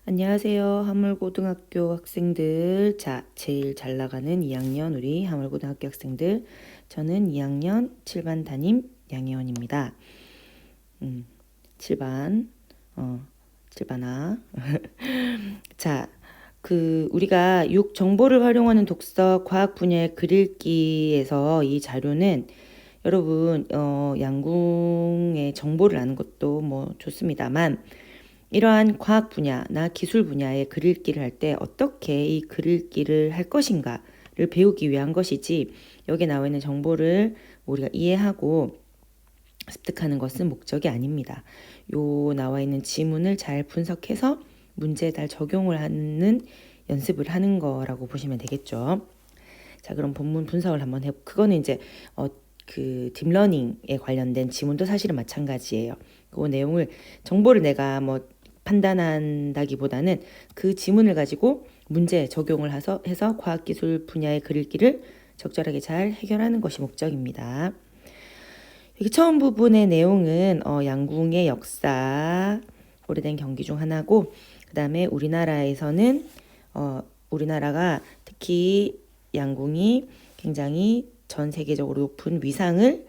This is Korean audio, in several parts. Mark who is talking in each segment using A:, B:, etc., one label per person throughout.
A: 안녕하세요. 하물고등학교 학생들. 자, 제일 잘 나가는 2학년 우리 하물고등학교 학생들. 저는 2학년 7반 담임 양혜원입니다. 7반, 7반아. 자, 우리가 정보를 활용하는 독서 과학 분야의 글읽기에서 이 자료는 여러분, 양궁의 정보를 아는 것도 뭐 좋습니다만, 이러한 과학 분야나 기술 분야의 글 읽기를 할 때 어떻게 이 글 읽기를 할 것인가를 배우기 위한 것이지, 여기에 나와 있는 정보를 우리가 이해하고 습득하는 것은 목적이 아닙니다. 요 나와 있는 지문을 잘 분석해서 문제에 잘 적용을 하는 연습을 하는 거라고 보시면 되겠죠. 자, 그럼 본문 분석을 한번 해볼게요. 그거는 이제 딥러닝에 관련된 지문도 사실은 마찬가지예요. 그 내용을 정보를 내가 뭐 판단한다기보다는 그 지문을 가지고 문제 적용을 해서 과학기술 분야의 글 읽기를 적절하게 잘 해결하는 것이 목적입니다. 여기 처음 부분의 내용은 양궁의 역사, 오래된 경기 중 하나고, 그 다음에 우리나라에서는 우리나라가 특히 양궁이 굉장히 전 세계적으로 높은 위상을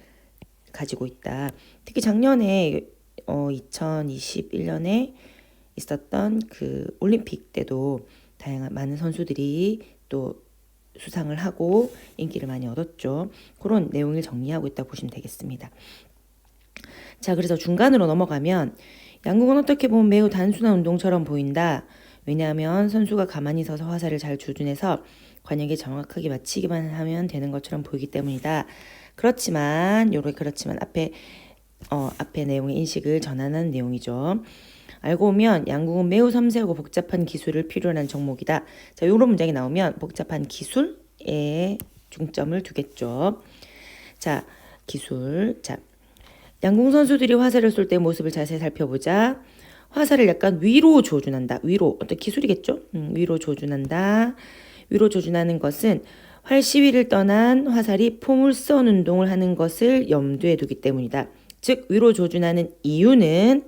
A: 가지고 있다. 특히 작년에 2021년에 있었던 그 올림픽 때도 다양한 많은 선수들이 또 수상을 하고 인기를 많이 얻었죠. 그런 내용을 정리하고 있다고 보시면 되겠습니다. 자, 그래서 중간으로 넘어가면 양궁은 어떻게 보면 매우 단순한 운동처럼 보인다. 왜냐하면 선수가 가만히 서서 화살을 잘 조준해서 관역에 정확하게 맞히기만 하면 되는 것처럼 보이기 때문이다. 그렇지만 앞에 내용의 인식을 전하는 내용이죠. 알고 보면 양궁은 매우 섬세하고 복잡한 기술을 필요로 하는 종목이다. 자, 이런 문장이 나오면 복잡한 기술에 중점을 두겠죠. 자, 기술. 자, 양궁 선수들이 화살을 쏠 때 모습을 자세히 살펴보자. 화살을 약간 위로 조준한다. 위로. 어떤 기술이겠죠? 위로 조준한다. 위로 조준하는 것은 활 시위를 떠난 화살이 포물선 운동을 하는 것을 염두에 두기 때문이다. 즉, 위로 조준하는 이유는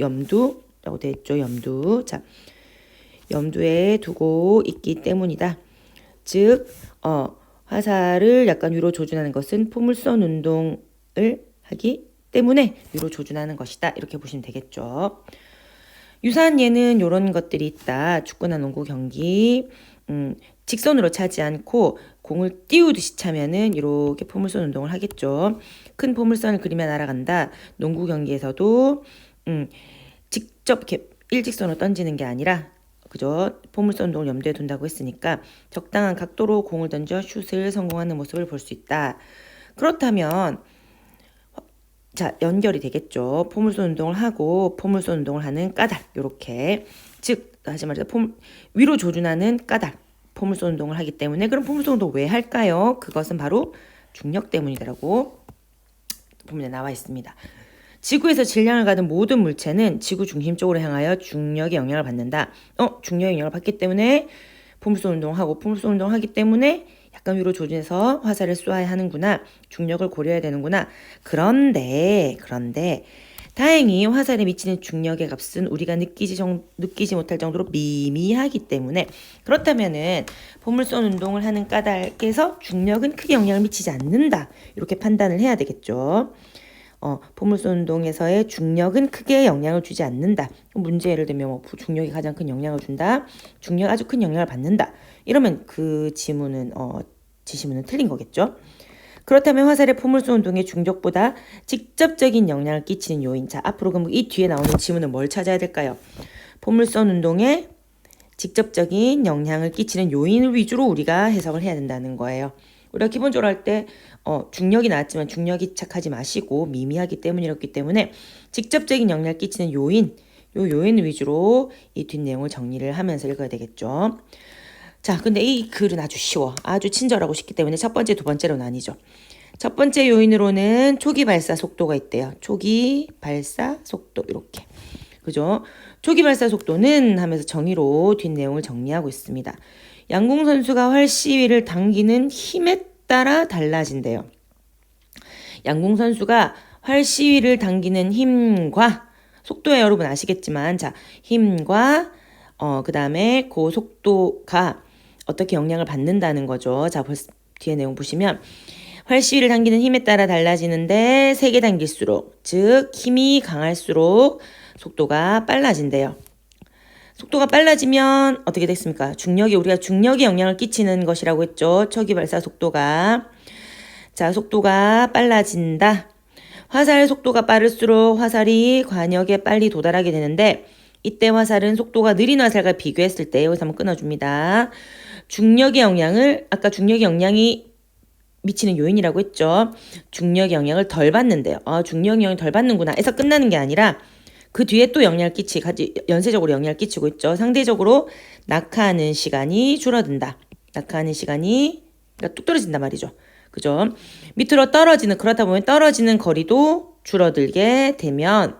A: 염두라고 되어 있죠. 염두. 자, 염두에 두고 있기 때문이다. 즉, 화살을 약간 위로 조준하는 것은 포물선 운동을 하기 때문에 위로 조준하는 것이다. 이렇게 보시면 되겠죠. 유사한 예는 이런 것들이 있다. 축구나 농구 경기. 직선으로 차지 않고 공을 띄우듯이 차면은 이렇게 포물선 운동을 하겠죠. 큰 포물선을 그리며 날아간다. 농구 경기에서도 직접 이렇게 일직선으로 던지는 게 아니라, 그죠? 포물선 운동을 염두에 둔다고 했으니까 적당한 각도로 공을 던져 슛을 성공하는 모습을 볼 수 있다. 그렇다면 자, 연결이 되겠죠. 포물선 운동을 하고 포물선 운동을 하는 까닭. 이렇게. 즉, 다시 말해서 위로 조준하는 까닭. 포물선 운동을 하기 때문에. 그럼 포물선 운동 왜 할까요? 그것은 바로 중력 때문이라고 본문에 나와 있습니다. 지구에서 질량을 가진 모든 물체는 지구 중심 쪽으로 향하여 중력의 영향을 받는다. 중력의 영향을 받기 때문에 포물선 운동을 하고, 포물선 운동을 하기 때문에 약간 위로 조준해서 화살을 쏘아야 하는구나. 중력을 고려해야 되는구나. 그런데 다행히 화살에 미치는 중력의 값은 우리가 느끼지 못할 정도로 미미하기 때문에, 그렇다면은 포물선 운동을 하는 까닭에서 중력은 크게 영향을 미치지 않는다. 이렇게 판단을 해야 되겠죠. 포물선 운동에서의 중력은 크게 영향을 주지 않는다. 문제 예를 들면 뭐 중력이 가장 큰 영향을 준다. 중력 아주 큰 영향을 받는다. 이러면 그 지문은 지시문은 틀린 거겠죠. 그렇다면 화살의 포물선 운동의 중력보다 직접적인 영향을 끼치는 요인. 자, 앞으로 그럼 이 뒤에 나오는 지문은 뭘 찾아야 될까요? 포물선 운동에 직접적인 영향을 끼치는 요인을 위주로 우리가 해석을 해야 된다는 거예요. 우리가 기본적으로 할 때 중력이 나왔지만 중력이 착하지 마시고 미미하기 때문이었기 때문에 직접적인 영향을 끼치는 요인, 요인 위주로 이 뒷내용을 정리를 하면서 읽어야 되겠죠. 자, 근데 이 글은 아주 쉬워. 아주 친절하고 쉽기 때문에 첫 번째, 두 번째로 나뉘죠. 첫 번째 요인으로는 초기 발사 속도가 있대요. 초기 발사 속도 이렇게. 그죠? 초기 발사 속도는 하면서 정의로 뒷내용을 정리하고 있습니다. 양궁 선수가 활 시위를 당기는 힘에 따라 달라진대요. 양궁 선수가 활 시위를 당기는 힘과 속도에 여러분 아시겠지만, 자, 힘과 그 다음에 그 속도가 어떻게 영향을 받는다는 거죠. 자, 뒤에 내용 보시면 활시위를 당기는 힘에 따라 달라지는데 세게 당길수록, 즉 힘이 강할수록 속도가 빨라진대요. 속도가 빨라지면 어떻게 됐습니까? 우리가 중력에 영향을 끼치는 것이라고 했죠. 초기 발사 속도가. 자, 속도가 빨라진다. 화살 속도가 빠를수록 화살이 관역에 빨리 도달하게 되는데 이때 화살은 속도가 느린 화살과 비교했을 때 여기서 한번 끊어줍니다. 중력의 영향이 미치는 요인이라고 했죠. 중력의 영향을 덜 받는데요. 중력의 영향을 덜 받는구나 해서 끝나는 게 아니라 그 뒤에 또 연쇄적으로 영향을 끼치고 있죠. 상대적으로 낙하하는 시간이 줄어든다. 낙하하는 시간이 그러니까 뚝 떨어진단 말이죠. 그죠? 밑으로 그렇다 보면 떨어지는 거리도 줄어들게 되면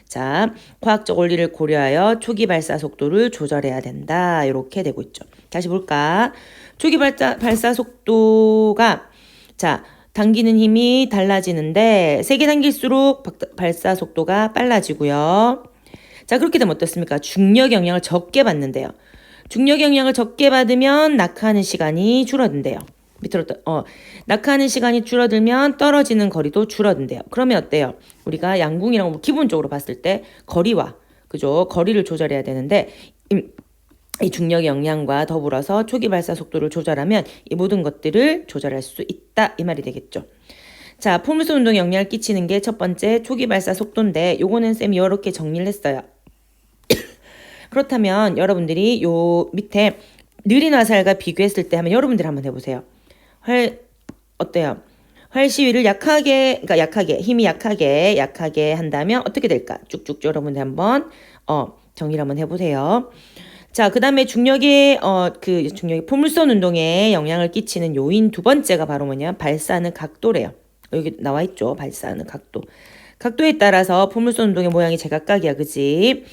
A: 자, 과학적 원리를 고려하여 초기 발사 속도를 조절해야 된다. 이렇게 되고 있죠. 다시 볼까? 초기 발사 속도가 자, 당기는 힘이 달라지는데 세게 당길수록 발사 속도가 빨라지고요. 자, 그렇게 되면 어떻습니까? 중력 영향을 적게 받는데요. 중력 영향을 적게 받으면 낙하하는 시간이 줄어든대요. 낙하하는 시간이 줄어들면 떨어지는 거리도 줄어든대요. 그러면 어때요? 우리가 양궁이랑 기본적으로 봤을 때 거리를 조절해야 되는데 이 중력의 영향과 더불어서 초기 발사 속도를 조절하면 이 모든 것들을 조절할 수 있다 이 말이 되겠죠. 자, 포물선 운동에 영향을 끼치는 게 첫 번째 초기 발사 속도인데 요거는 쌤이 이렇게 정리를 했어요. 그렇다면 여러분들이 요 밑에 느린 화살과 비교했을 때 하면 여러분들 한번 해보세요. 어때요? 활시위를 힘이 약하게 한다면 어떻게 될까? 쭉쭉 여러분들 한번 정리를 한번 해보세요. 자, 그 다음에 중력이 포물선 운동에 영향을 끼치는 요인 두 번째가 바로 뭐냐? 발사하는 각도래요. 여기 나와 있죠. 발사하는 각도. 각도에 따라서 포물선 운동의 모양이 제각각이야. 그지?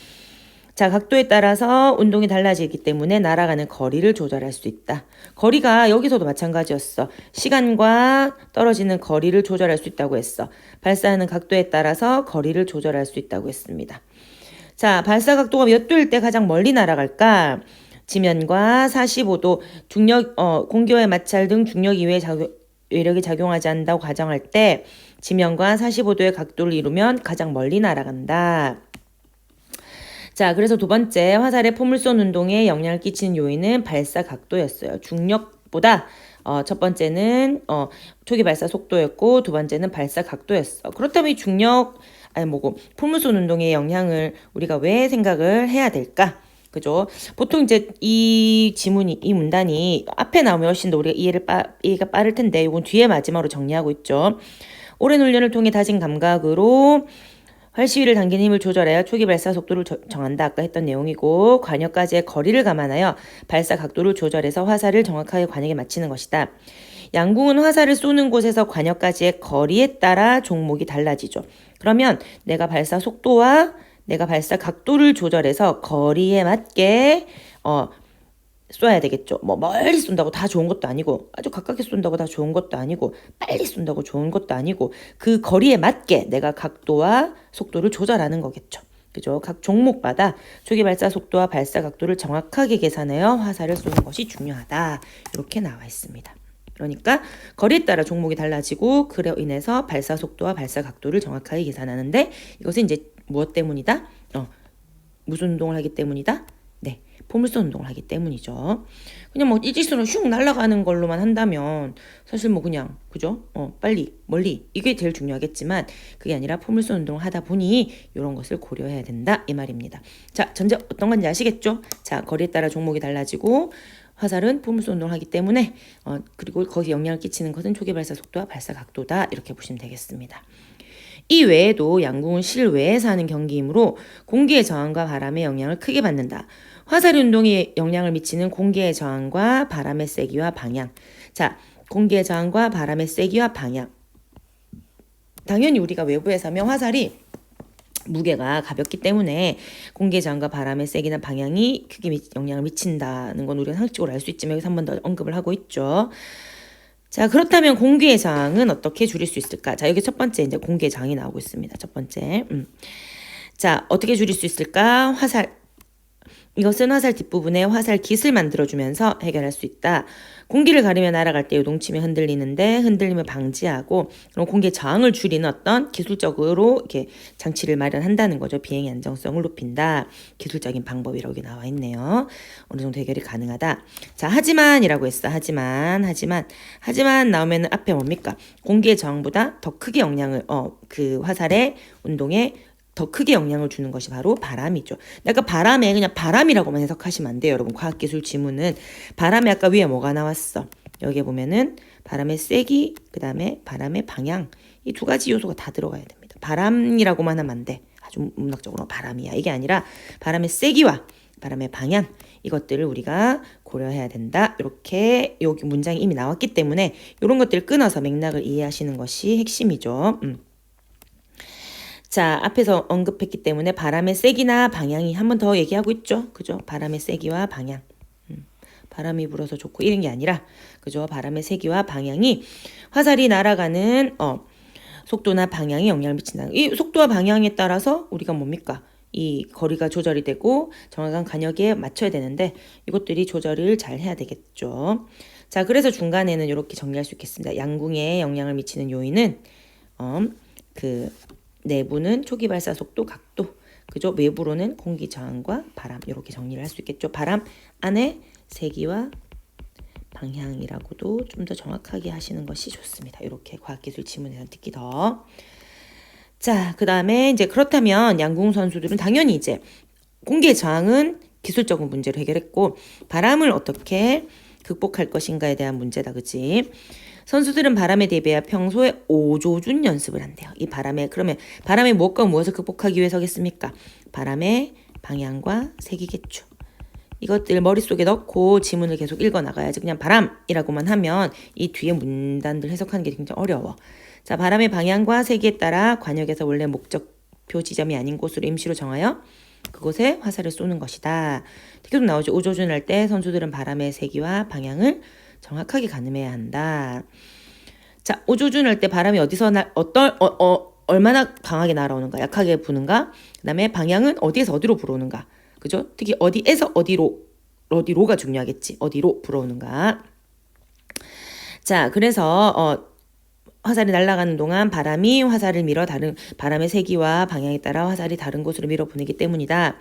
A: 자, 각도에 따라서 운동이 달라지기 때문에 날아가는 거리를 조절할 수 있다. 거리가 여기서도 마찬가지였어. 시간과 떨어지는 거리를 조절할 수 있다고 했어. 발사하는 각도에 따라서 거리를 조절할 수 있다고 했습니다. 자, 발사 각도가 몇 도일 때 가장 멀리 날아갈까? 지면과 45도, 공기와의 마찰 등 중력 이외의 외력이 작용하지 않는다고 가정할 때 지면과 45도의 각도를 이루면 가장 멀리 날아간다. 자, 그래서 두 번째 화살의 포물선 운동에 영향을 끼치는 요인은 발사 각도였어요. 중력보다 첫 번째는 초기 발사 속도였고 두 번째는 발사 각도였어. 그렇다면 포물선 운동의 영향을 우리가 왜 생각을 해야 될까? 그죠? 보통 이제 이 문단이 앞에 나오면 훨씬 더 우리가 이해가 빠를 텐데 이건 뒤에 마지막으로 정리하고 있죠. 오랜 훈련을 통해 다진 감각으로 활시위를 당기는 힘을 조절하여 초기 발사 속도를 정한다. 아까 했던 내용이고 관역까지의 거리를 감안하여 발사 각도를 조절해서 화살을 정확하게 관역에 맞추는 것이다. 양궁은 화살을 쏘는 곳에서 관역까지의 거리에 따라 종목이 달라지죠. 그러면 내가 발사 속도와 내가 발사 각도를 조절해서 거리에 맞게 쏘아야 되겠죠. 멀리 쏜다고 다 좋은 것도 아니고 아주 가깝게 쏜다고 다 좋은 것도 아니고 빨리 쏜다고 좋은 것도 아니고 그 거리에 맞게 내가 각도와 속도를 조절하는 거겠죠. 그죠? 각 종목마다 초기 발사 속도와 발사 각도를 정확하게 계산하여 화살을 쏘는 것이 중요하다. 이렇게 나와 있습니다. 그러니까 거리에 따라 종목이 달라지고 그로 인해서 발사 속도와 발사 각도를 정확하게 계산하는데 이것은 이제 무엇 때문이다? 무슨 운동을 하기 때문이다? 네, 포물선 운동을 하기 때문이죠. 그냥 일직선으로 슝 날아가는 걸로만 한다면 사실 그냥 그죠? 빨리 멀리 이게 제일 중요하겠지만 그게 아니라 포물선 운동을 하다 보니 이런 것을 고려해야 된다 이 말입니다. 자, 전제 어떤 건지 아시겠죠? 자, 거리에 따라 종목이 달라지고 화살은 포물선 운동을 하기 때문에 그리고 거기에 영향을 끼치는 것은 초기 발사 속도와 발사 각도다 이렇게 보시면 되겠습니다. 이 외에도 양궁은 실외에서 하는 경기이므로 공기의 저항과 바람의 영향을 크게 받는다. 화살 운동에 영향을 미치는 공기의 저항과 바람의 세기와 방향. 자, 공기의 저항과 바람의 세기와 방향. 당연히 우리가 외부에서 하면 화살이 무게가 가볍기 때문에 공기의 저항과 바람의 세기나 방향이 크게 영향을 미친다는 건 우리가 상식적으로 알 수 있지만 여기서 한 번 더 언급을 하고 있죠. 자, 그렇다면 공기의 저항은 어떻게 줄일 수 있을까? 자, 여기 첫 번째 이제 공기의 저항이 나오고 있습니다. 첫 번째. 자, 어떻게 줄일 수 있을까? 이것은 화살 뒷부분에 화살 깃을 만들어주면서 해결할 수 있다. 공기를 가르며 날아갈 때 요동치며 흔들리는데 흔들림을 방지하고 그럼 공기의 저항을 줄이는 어떤 기술적으로 이렇게 장치를 마련한다는 거죠. 비행의 안정성을 높인다. 기술적인 방법이라고 나와 있네요. 어느 정도 해결이 가능하다. 자, 하지만이라고 했어. 하지만 나오면 앞에 뭡니까? 공기의 저항보다 더 크게 영향을 그 화살의 운동에 더 크게 영향을 주는 것이 바로 바람이죠. 아까 바람에 그냥 바람이라고만 해석하시면 안 돼요. 여러분 과학기술 지문은 바람에 아까 위에 뭐가 나왔어? 여기에 보면은 바람의 세기, 그 다음에 바람의 방향 이 두 가지 요소가 다 들어가야 됩니다. 바람이라고만 하면 안 돼. 아주 문학적으로 바람이야. 이게 아니라 바람의 세기와 바람의 방향 이것들을 우리가 고려해야 된다. 이렇게 여기 문장이 이미 나왔기 때문에 이런 것들을 끊어서 맥락을 이해하시는 것이 핵심이죠. 자, 앞에서 언급했기 때문에 바람의 세기나 방향이 한 번 더 얘기하고 있죠. 그죠? 바람의 세기와 방향. 바람이 불어서 좋고 이런 게 아니라 그죠? 바람의 세기와 방향이 화살이 날아가는 속도나 방향에 영향을 미친다. 이 속도와 방향에 따라서 우리가 뭡니까? 이 거리가 조절이 되고 정확한 간역에 맞춰야 되는데 이것들이 조절을 잘 해야 되겠죠. 자, 그래서 중간에는 이렇게 정리할 수 있겠습니다. 양궁에 영향을 미치는 요인은 그 내부는 초기 발사 속도, 각도, 그죠? 외부로는 공기 저항과 바람 이렇게 정리를 할 수 있겠죠. 바람 안에 세기와 방향이라고도 좀 더 정확하게 하시는 것이 좋습니다. 이렇게 과학기술 지문에서 듣기 더. 자, 그 다음에 이제 그렇다면 양궁 선수들은 당연히 이제 공기의 저항은 기술적인 문제를 해결했고 바람을 어떻게 극복할 것인가에 대한 문제다, 그치? 선수들은 바람에 대비해 평소에 오조준 연습을 한대요. 이 바람에 그러면 바람의 무엇과 무엇을 극복하기 위해서겠습니까? 바람의 방향과 세기겠죠. 이것들 머릿속에 넣고 지문을 계속 읽어나가야지. 그냥 바람이라고만 하면 이 뒤에 문단들 해석하는 게 굉장히 어려워. 자, 바람의 방향과 세기에 따라 관역에서 원래 목적표 지점이 아닌 곳으로 임시로 정하여 그곳에 화살을 쏘는 것이다. 계속 나오죠. 오조준 할 때 선수들은 바람의 세기와 방향을 정확하게 가늠해야 한다. 자, 오조준 할 때 바람이 어디서 얼마나 강하게 날아오는가, 약하게 부는가, 그 다음에 방향은 어디에서 어디로 불어오는가, 그죠? 특히 어디에서 어디로가 중요하겠지. 어디로 불어오는가. 자, 그래서 화살이 날아가는 동안 바람이 화살을 밀어 바람의 세기와 방향에 따라 화살이 다른 곳으로 밀어 보내기 때문이다.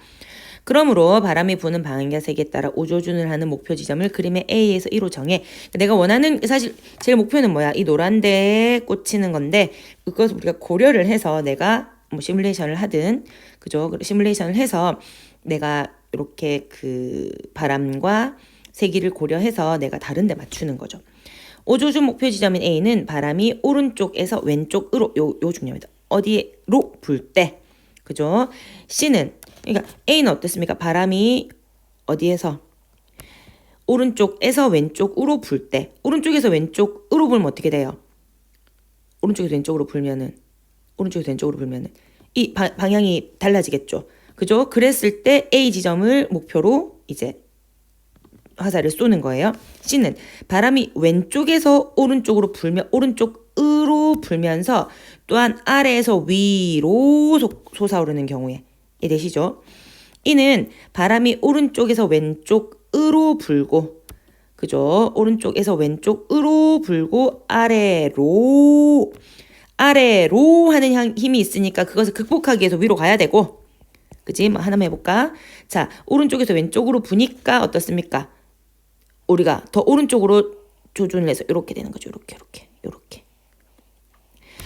A: 그러므로 바람이 부는 방향과 세기에 따라 오조준을 하는 목표 지점을 그림의 A에서 E로 정해. 내가 원하는 사실 제일 목표는 뭐야? 이 노란 데에 꽂히는 건데 그것을 우리가 고려를 해서 내가 뭐 시뮬레이션을 하든 그죠? 시뮬레이션을 해서 내가 이렇게 그 바람과 세기를 고려해서 내가 다른 데 맞추는 거죠. 오조준 목표 지점인 A는 바람이 오른쪽에서 왼쪽으로 요 중요합니다. 어디로 불 때. 그죠? C는 그러니까 A는 어떻습니까? 바람이 어디에서 오른쪽에서 왼쪽으로 불 때 오른쪽에서 왼쪽으로 불면 어떻게 돼요? 오른쪽에서 왼쪽으로 불면은 이 방향이 달라지겠죠. 그죠? 그랬을 때 A 지점을 목표로 이제 화살을 쏘는 거예요. C는 바람이 왼쪽에서 오른쪽으로 불면 오른쪽으로 불면서 또한 아래에서 위로 솟아오르는 경우에 이해되시죠? E는 바람이 오른쪽에서 왼쪽으로 불고 그죠? 오른쪽에서 왼쪽으로 불고 아래로 하는 힘이 있으니까 그것을 극복하기 위해서 위로 가야 되고 그지? 뭐 하나만 해볼까? 자, 오른쪽에서 왼쪽으로 부니까 어떻습니까? 우리가 더 오른쪽으로 조준을 해서 이렇게 되는 거죠. 이렇게.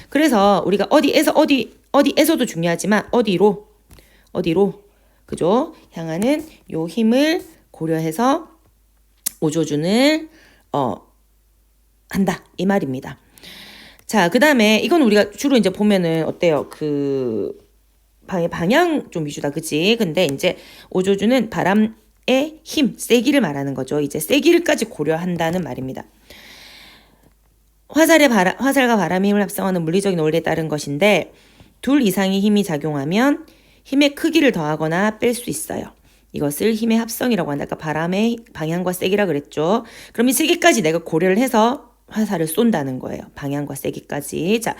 A: 그래서 우리가 어디에서도 중요하지만 어디로 그죠? 향하는 요 힘을 고려해서 오조준을 한다 이 말입니다. 자, 그 다음에 이건 우리가 주로 이제 보면은 어때요? 그 방향 좀 위주다, 그치? 근데 이제 오조준은 바람의 힘, 세기를 말하는 거죠. 이제 세기를까지 고려한다는 말입니다. 화살과 바람의 힘을 합성하는 물리적인 원리에 따른 것인데 둘 이상의 힘이 작용하면 힘의 크기를 더하거나 뺄 수 있어요. 이것을 힘의 합성이라고 한다. 아까 바람의 방향과 세기라 그랬죠. 그럼 이 세 개까지 내가 고려를 해서 화살을 쏜다는 거예요. 방향과 세기까지. 자,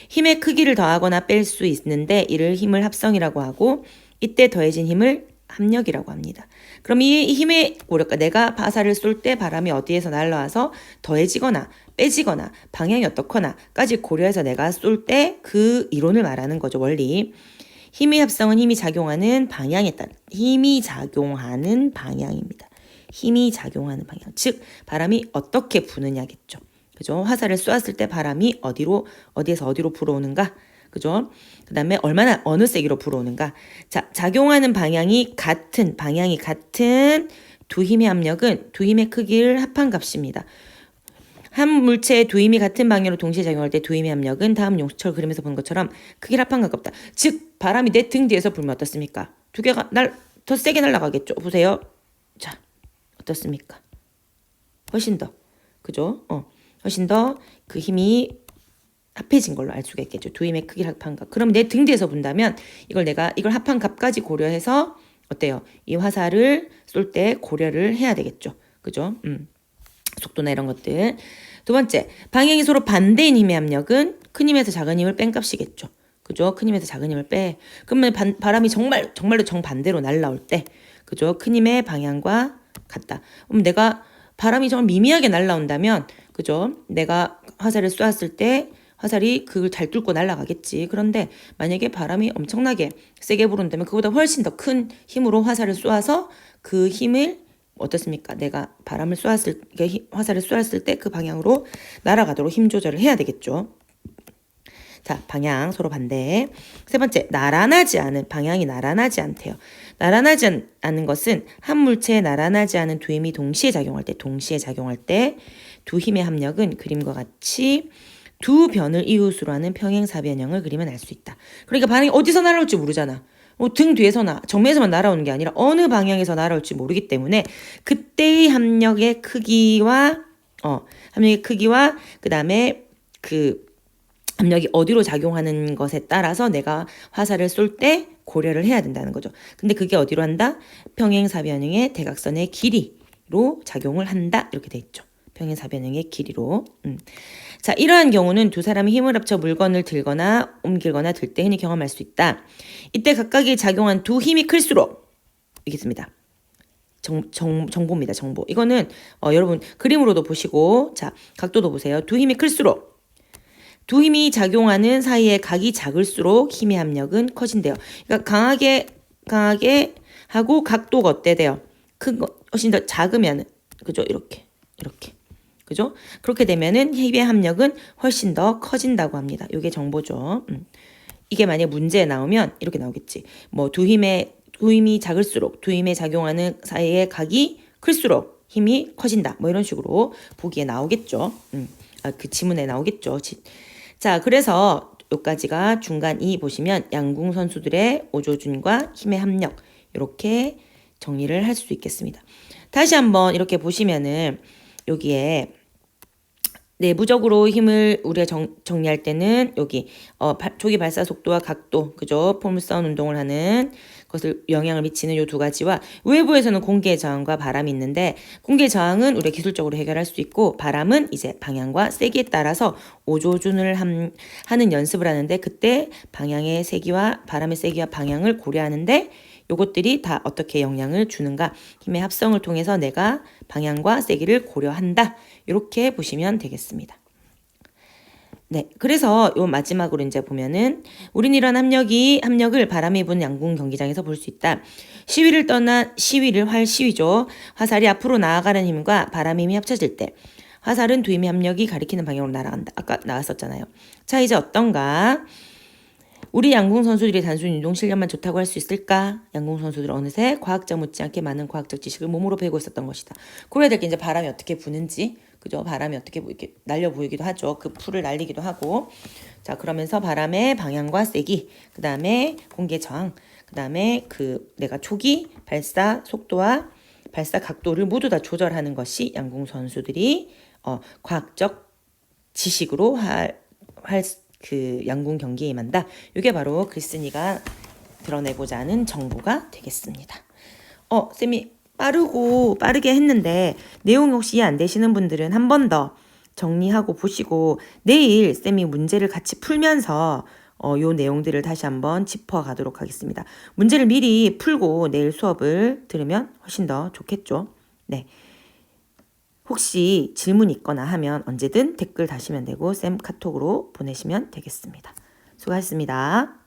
A: 힘의 크기를 더하거나 뺄 수 있는데 이를 힘을 합성이라고 하고 이때 더해진 힘을 합력이라고 합니다. 그럼 이 힘의 고력과 내가 화살을 쏠 때 바람이 어디에서 날라와서 더해지거나 빼지거나 방향이 어떻거나까지 고려해서 내가 쏠 때 그 이론을 말하는 거죠. 원리. 힘의 합성은 힘이 작용하는 방향에 따라 힘이 작용하는 방향입니다. 힘이 작용하는 방향. 즉 바람이 어떻게 부느냐겠죠. 그죠? 화살을 쏘았을 때 바람이 어디에서 어디로 불어오는가? 그죠? 그 다음에 어느 세기로 불어오는가? 자, 작용하는 방향이 같은 두 힘의 합력은 두 힘의 크기를 합한 값입니다. 한 물체의 두 힘이 같은 방향으로 동시에 작용할 때 두 힘의 합력은 다음 용수철 그림에서 본 것처럼 크기를 합한 가깝다. 즉 바람이 내 등 뒤에서 불면 어떻습니까? 두 개가 더 세게 날아가겠죠. 보세요. 자, 어떻습니까? 훨씬 더. 그죠? 훨씬 더 그 힘이 합해진 걸로 알 수가 있겠죠. 두 힘의 크기를 합한 값. 그럼 내 등 뒤에서 본다면 이걸 합한 값까지 고려해서 어때요? 이 화살을 쏠 때 고려를 해야 되겠죠. 그죠? 속도나 이런 것들. 두 번째, 방향이 서로 반대인 힘의 합력은 큰 힘에서 작은 힘을 뺀 값이겠죠. 그죠? 큰 힘에서 작은 힘을 빼. 그러면 바람이 정말로 정반대로 날라올 때, 그죠? 큰 힘의 방향과 같다. 그럼 내가 바람이 정말 미미하게 날라온다면, 그죠? 내가 화살을 쏘았을 때 화살이 그걸 잘 뚫고 날아가겠지. 그런데 만약에 바람이 엄청나게 세게 불은다면 그보다 훨씬 더 큰 힘으로 화살을 쏘아서 그 힘을 어떻습니까? 내가 화살을 쏘았을 때 그 방향으로 날아가도록 힘 조절을 해야 되겠죠. 자, 방향 서로 반대. 세 번째, 방향이 나란하지 않대요. 나란하지 않는 것은 한 물체에 나란하지 않은 두 힘이 동시에 작용할 때 두 힘의 합력은 그림과 같이 두 변을 이웃으로 하는 평행사변형을 그리면 알 수 있다. 그러니까 바람이 어디서 날아올지 모르잖아. 등 뒤에서나 정면에서만 날아오는 게 아니라 어느 방향에서 날아올지 모르기 때문에 그때의 합력의 크기와 그다음에 그 압력이 어디로 작용하는 것에 따라서 내가 화살을 쏠 때 고려를 해야 된다는 거죠. 근데 그게 어디로 한다? 평행사변형의 대각선의 길이로 작용을 한다. 이렇게 돼 있죠. 평행사변형의 길이로. 자, 이러한 경우는 두 사람이 힘을 합쳐 물건을 들거나 옮기거나 들 때 흔히 경험할 수 있다. 이때 각각이 작용한 두 힘이 클수록 이겠습니다. 정보입니다. 정보. 이거는 여러분 그림으로도 보시고 자 각도도 보세요. 두 힘이 클수록 두 힘이 작용하는 사이의 각이 작을수록 힘의 합력은 커진대요. 그러니까 강하게 하고 각도가 어때 돼요? 훨씬 더 작으면 그죠? 이렇게 그죠? 그렇게 되면은 힘의 합력은 훨씬 더 커진다고 합니다. 이게 정보죠. 이게 만약 문제에 나오면 이렇게 나오겠지. 뭐 두 힘이 작을수록 두 힘에 작용하는 사이의 각이 클수록 힘이 커진다. 뭐 이런 식으로 보기에 나오겠죠. 그 지문에 나오겠죠. 자, 그래서 여기까지가 중간 2 보시면 양궁 선수들의 오조준과 힘의 합력 이렇게 정리를 할 수 있겠습니다. 다시 한번 이렇게 보시면은 여기에 내부적으로 힘을 우리가 정리할 때는 여기 초기 발사 속도와 각도, 그죠? 포물선 운동을 하는 것을 영향을 미치는 요 두 가지와 외부에서는 공기의 저항과 바람이 있는데 공기의 저항은 우리가 기술적으로 해결할 수 있고 바람은 이제 방향과 세기에 따라서 오조준을 하는 연습을 하는데 그때 방향의 세기와 바람의 세기와 방향을 고려하는데 요것들이 다 어떻게 영향을 주는가 힘의 합성을 통해서 내가 방향과 세기를 고려한다 이렇게 보시면 되겠습니다. 네, 그래서 요 마지막으로 이제 보면은 우린 이런 합력을 바람이 부는 양궁 경기장에서 볼 수 있다. 시위죠. 화살이 앞으로 나아가는 힘과 바람의 힘이 합쳐질 때 화살은 두 힘의 합력이 가리키는 방향으로 날아간다. 아까 나왔었잖아요. 자, 이제 어떤가? 우리 양궁 선수들이 단순히 운동 실력만 좋다고 할 수 있을까? 양궁 선수들은 어느새 과학자 못지않게 많은 과학적 지식을 몸으로 배우고 있었던 것이다. 고려해야 될 게 이제 바람이 어떻게 부는지, 그죠? 바람이 어떻게 이렇게 날려 보이기도 하죠. 그 풀을 날리기도 하고. 자, 그러면서 바람의 방향과 세기, 그 다음에 공기의 저항, 그 다음에 내가 초기 발사 속도와 발사 각도를 모두 다 조절하는 것이 양궁 선수들이 과학적 지식으로 그 양궁 경기에 임한다. 이게 바로 글쓴이가 드러내고자 하는 정보가 되겠습니다. 쌤이 빠르게 했는데 내용이 혹시 이해 안 되시는 분들은 한 번 더 정리하고 보시고 내일 쌤이 문제를 같이 풀면서 요 내용들을 다시 한번 짚어가도록 하겠습니다. 문제를 미리 풀고 내일 수업을 들으면 훨씬 더 좋겠죠. 네. 혹시 질문 있거나 하면 언제든 댓글 다시면 되고 쌤 카톡으로 보내시면 되겠습니다. 수고하셨습니다.